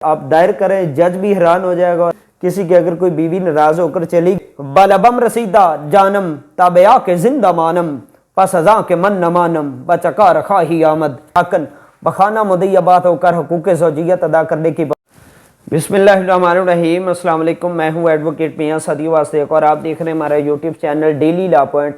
آپ دائر کریں، جج بھی حیران ہو جائے گا۔ کسی کی اگر کوئی بیوی ناراض ہو کر چلی، بالبم رسیدہ جانم تابعہ کے زندہ مانم، پس ازاں کے من نمانم بچکا رکھا ہی آمد، حقن بخانہ مدیبات ہو کر حقوق زوجیت ادا کرنے کی بسم اللہ الرحمن الرحیم۔ السلام علیکم، میں ہوں ایڈوکیٹ میاں صدی واسطے اور آپ دیکھ رہے ہیں ہمارا YouTube channel daily law point.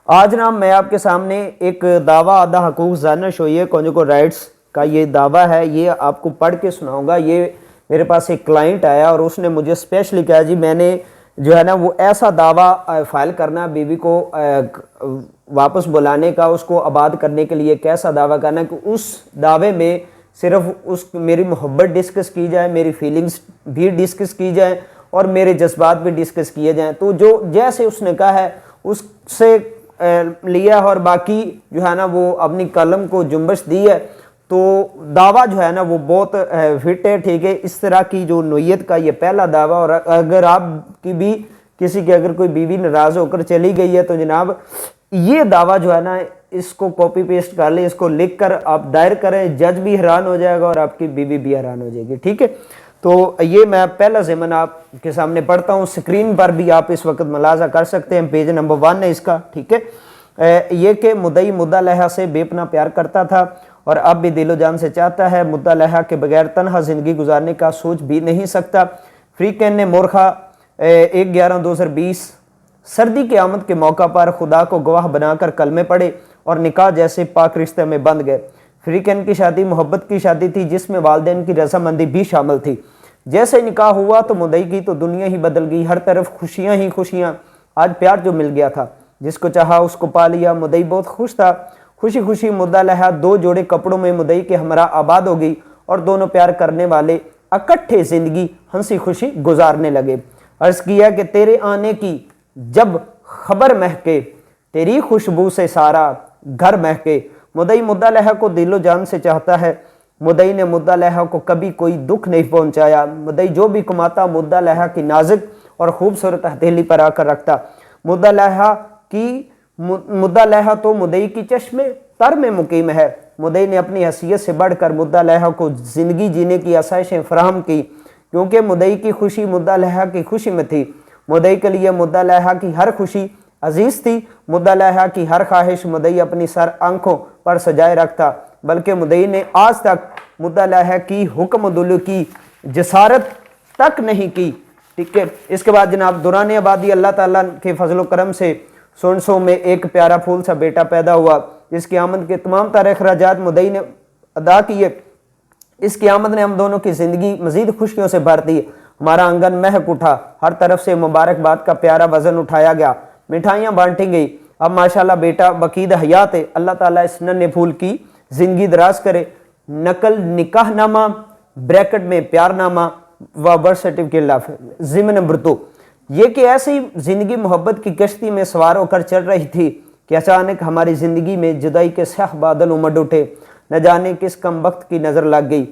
آج نا میں آپ کے سامنے ایک دعویٰ آدھا حقوق زانش ہوئی کنجوگل رائٹس کا یہ دعویٰ ہے، یہ آپ کو پڑھ کے سناؤں گا۔ یہ میرے پاس ایک کلائنٹ آیا اور اس نے مجھے اسپیشلی کہا جی میں نے جو ہے نا وہ ایسا دعویٰ فائل کرنا بیوی کو واپس بلانے کا، اس کو آباد کرنے کے لیے کیسا دعویٰ کرنا کہ اس دعوے میں صرف میری محبت ڈسکس کی جائے، میری فیلنگز بھی ڈسکس کی جائیں اور میرے جذبات بھی ڈسکس کیے جائیں۔ تو جو جیسے اس نے کہا ہے اس سے لیا اور باقی جو ہے نا وہ اپنی قلم کو جنبش دی ہے، تو دعویٰ جو ہے نا وہ بہت فٹ ہے، ٹھیک ہے۔ اس طرح کی جو نوعیت کا یہ پہلا دعویٰ، اور اگر آپ کی بھی کسی کی اگر کوئی بیوی ناراض ہو کر چلی گئی ہے تو جناب یہ دعویٰ جو ہے نا اس کو کاپی پیسٹ کر لیں، اس کو لکھ کر آپ دائر کریں، جج بھی حیران ہو جائے گا اور آپ کی بیوی بھی حیران ہو جائے گی، ٹھیک ہے۔ تو یہ میں پہلا ضمن آپ کے سامنے پڑھتا ہوں، سکرین پر بھی آپ اس وقت ملاحظہ کر سکتے ہیں، پیج نمبر 1 ہے اس کا، ٹھیک ہے۔ یہ کہ مدعی مدعا لہا سے بے پناہ پیار کرتا تھا اور اب بھی دل و جان سے چاہتا ہے، مدعا لہا کے بغیر تنہا زندگی گزارنے کا سوچ بھی نہیں سکتا۔ فریقین نے مورخہ 1/11/2020 سردی کی آمد کے موقع پر خدا کو گواہ بنا کر کلمے پڑھے اور نکاح جیسے پاک رشتے میں بندھ گئے۔ فریقین کی شادی محبت کی شادی تھی جس میں والدین کی رضامندی بھی شامل تھی۔ جیسے نکاح ہوا تو مدعی کی تو دنیا ہی بدل گئی، ہر طرف خوشیاں ہی خوشیاں۔ آج پیار جو مل گیا تھا، جس کو چاہا اس کو پا لیا۔ مدعی بہت خوش تھا، خوشی خوشی مدعا لہا 2 جوڑے کپڑوں میں مدعی کے ہمراہ آباد ہو گئی اور دونوں پیار کرنے والے اکٹھے زندگی ہنسی خوشی گزارنے لگے۔ عرض کیا کہ تیرے آنے کی جب خبر مہکے، تیری خوشبو سے سارا گھر مہکے۔ مدعی مدعا لہا کو دل و جان سے چاہتا ہے، مدعی نے مدعا لہا کو کبھی کوئی دکھ نہیں پہنچایا۔ مدعی جو بھی کماتا مدعا لہا کی نازک اور خوبصورت ہتھیلی پر آ کر رکھتا۔ مدعا لہا تو مدعی کی چشمے تر میں مقیم ہے۔ مدعی نے اپنی حیثیت سے بڑھ کر مدعا لہا کو زندگی جینے کی آسائشیں فراہم کی، کیونکہ مدعی کی خوشی مدعا لہا کی خوشی میں تھی۔ مدعی کے لیے مدعا لہا کی ہر خوشی عزیز تھی۔ مدعا لہا کی ہر خواہش مدعی اپنی سر آنکھوں پر سجائے رکھتا، بلکہ مدعی نے آج تک مدعا لہا کی حکم دلو کی جسارت تک نہیں کی، ٹھیک ہے۔ اس کے بعد جناب دوران آبادی اللہ تعالیٰ کے فضل و کرم سے سونسو میں ایک پیارا پھول سا بیٹا پیدا ہوا، جس کی آمد کے تمام تر اخراجات مدعی نے ادا کیے۔ اس کی آمد نے ہم دونوں کی زندگی مزید خوشیوں سے بھر دی۔ ہمارا آنگن مہک اٹھا، ہر طرف سے مبارکباد کا پیارا وزن اٹھایا گیا، مٹھائیاں بانٹی گئی۔ اب ماشاءاللہ بیٹا بقید حیات ہے۔ اللہ تعالیٰ اس ننھے پھول کی زندگی دراز کرے۔ نقل نکاح نامہ بریکٹ میں پیار نامہ و برتھ سرٹیفکیٹ ضمن نمبر 2۔ یہ کہ ایسی زندگی محبت کی کشتی میں سوار ہو کر چل رہی تھی کہ اچانک ہماری زندگی میں جدائی کے سیاہ بادل امڈ اٹھے۔ نہ جانے کس کم وقت کی نظر لگ گئی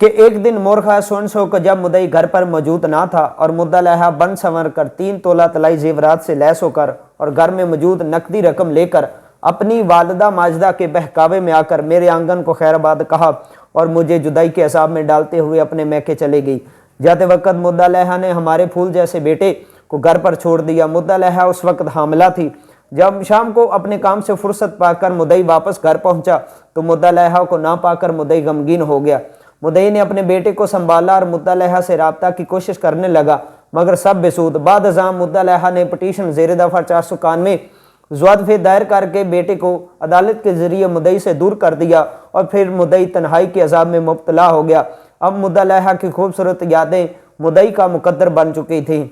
کہ ایک دن مورخہ سونسو کو جب مدعی گھر پر موجود نہ تھا اور مدعا لہا بن سنور کر 3 تولہ طلائی زیورات سے لیس ہو کر اور گھر میں موجود نقدی رقم لے کر اپنی والدہ ماجدہ کے بہکاوے میں آ کر میرے آنگن کو خیر آباد کہا اور مجھے جدائی کے عذاب میں ڈالتے ہوئے اپنے میکے چلے گئی۔ جاتے وقت مدعا لہا نے ہمارے پھول جیسے بیٹے کو گھر پر چھوڑ دیا۔ مدعا لہا اس وقت حاملہ تھی۔ جب شام کو اپنے کام سے فرصت پا کر مدعی واپس گھر پہنچا تو مدعا لہا کو نہ پا کر مدعی غمگین ہو گیا۔ مدعی نے اپنے بیٹے کو سنبھالا اور مدعا لہا سے رابطہ کی کوشش کرنے لگا، مگر سب بے سود۔ بعد ازاں مدعا لہا نے پٹیشن زیر دفعہ 491 زوادفے دائر کر کے بیٹے کو عدالت کے ذریعے مدعی سے دور کر دیا اور پھر مدعی تنہائی کے عذاب میں مبتلا ہو گیا۔ اب مدعا لہا کی خوبصورت یادیں مدعی کا مقدر بن چکی تھیں۔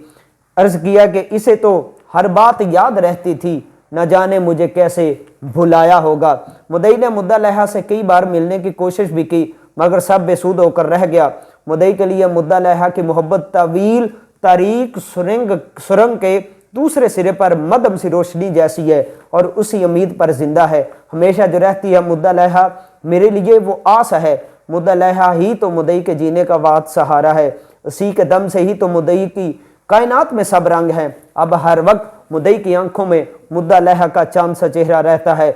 عرض کیا کہ اسے تو ہر بات یاد رہتی تھی، نہ جانے مجھے کیسے بھلایا ہوگا۔ مدعی نے مدعا لہا سے کئی بار ملنے کی کوشش بھی کی، مگر سب بے سود ہو کر رہ گیا۔ مدعی کے لیے مدعا لہا کی محبت طویل تاریک سرنگ کے دوسرے سرے پر مدھم سی روشنی جیسی ہے اور اسی امید پر زندہ ہے، ہمیشہ جو رہتی ہے۔ مدعا لہا میرے لیے وہ آس ہے، مدعا لہا ہی تو مدعی کے جینے کا واحد سہارا ہے، اسی کے دم سے ہی تو مدعی کی کائنات میں سب رنگ ہیں۔ اب ہر وقت مدعی کی آنکھوں میں مدعا لہا کا چاند سا چہرہ رہتا ہے۔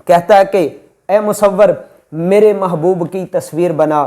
کہتا ہے کہ اے مصور میرے محبوب کی تصویر بنا،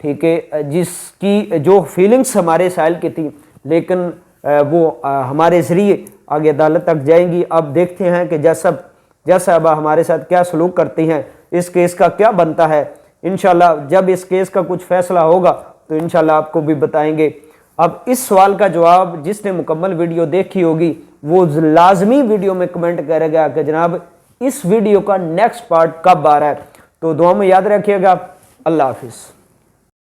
ٹھیک ہے، جس کی جو فیلنگس ہمارے سائل کی تھی، لیکن وہ ہمارے ذریعے آگے عدالت تک جائیں گی۔ اب دیکھتے ہیں کہ جج صاحبہ ہمارے ساتھ کیا سلوک کرتی ہیں، اس کیس کا کیا بنتا ہے۔ انشاءاللہ جب اس کیس کا کچھ فیصلہ ہوگا تو انشاءاللہ آپ کو بھی بتائیں گے۔ اب اس سوال کا جواب جس نے مکمل ویڈیو دیکھی ہوگی وہ لازمی ویڈیو میں کمنٹ کرے گا کہ جناب اس ویڈیو کا نیکسٹ پارٹ کب آ رہا ہے۔ تو دعا میں یاد رکھیے گا۔ اللہ حافظ۔